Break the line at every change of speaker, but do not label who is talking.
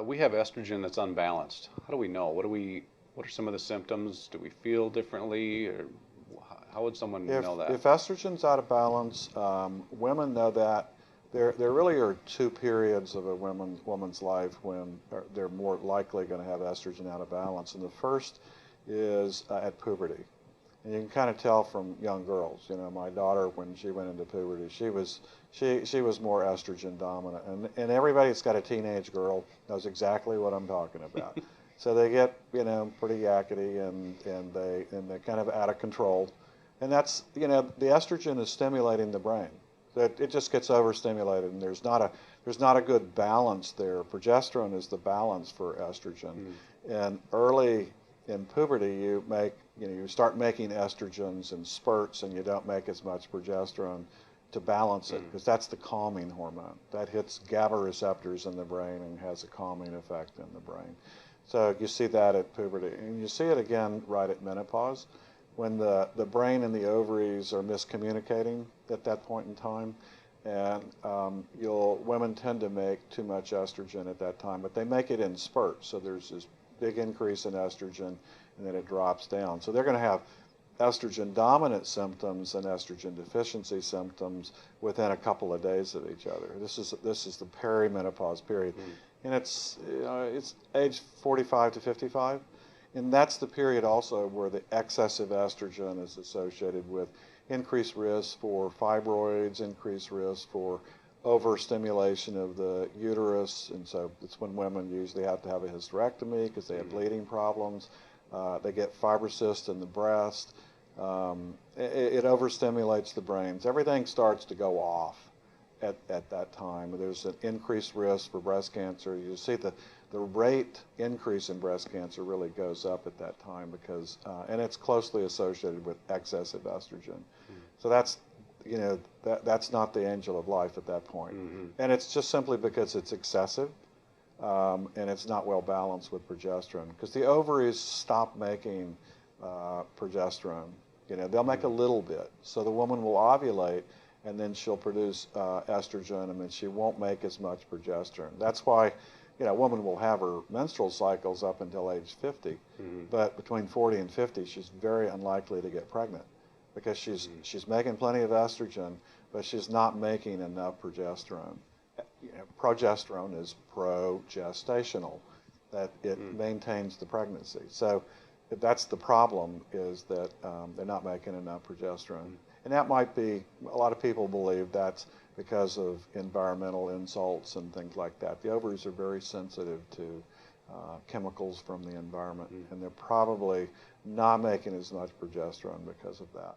we have estrogen that's unbalanced, how do we know? What are some of the symptoms? Do we feel differently, or how would someone know that?
If estrogen's out of balance, women know that. There really are two periods of a woman's life when they're more likely going to have estrogen out of balance, and the first is at puberty. And you can kind of tell from young girls. You know, my daughter, when she went into puberty, she was more estrogen dominant, and everybody that's got a teenage girl knows exactly what I'm talking about. So they get, you know, pretty yakety, and they're kind of out of control, and that's, you know, the estrogen is stimulating the brain. It just gets overstimulated, and there's not a good balance there. Progesterone is the balance for estrogen, and early in puberty you start making estrogens in spurts, and you don't make as much progesterone to balance it, because that's the calming hormone that hits GABA receptors in the brain and has a calming effect in the brain. So you see that at puberty, and you see it again right at menopause, when the brain and the ovaries are miscommunicating at that point in time, and women tend to make too much estrogen at that time, but they make it in spurts. So there's this big increase in estrogen, and then it drops down. So they're going to have estrogen dominant symptoms and estrogen deficiency symptoms within a couple of days of each other. This is the perimenopause period, and it's age 45 to 55. And that's the period also where the excessive estrogen is associated with increased risk for fibroids, increased risk for overstimulation of the uterus, and so it's when women usually have to have a hysterectomy because they have bleeding problems. They get fibrocysts in the breast. It overstimulates the brains. Everything starts to go off at that time. There's an increased risk for breast cancer. You see the rate increase in breast cancer really goes up at that time, because and it's closely associated with excessive estrogen. So that's, you know, that's not the angel of life at that point. And it's just simply because it's excessive, and it's not well balanced with progesterone, because the ovaries stop making progesterone. You know, they'll make a little bit, so the woman will ovulate, and then she'll produce estrogen, and then she won't make as much progesterone. That's why, you know, a woman will have her menstrual cycles up until age 50, but between 40 and 50, she's very unlikely to get pregnant, because she's making plenty of estrogen, but she's not making enough progesterone. You know, progesterone is progestational, that it maintains the pregnancy. So that's the problem, is that they're not making enough progesterone. And that might be, a lot of people believe that's because of environmental insults and things like that. The ovaries are very sensitive to chemicals from the environment, and they're probably not making as much progesterone because of that.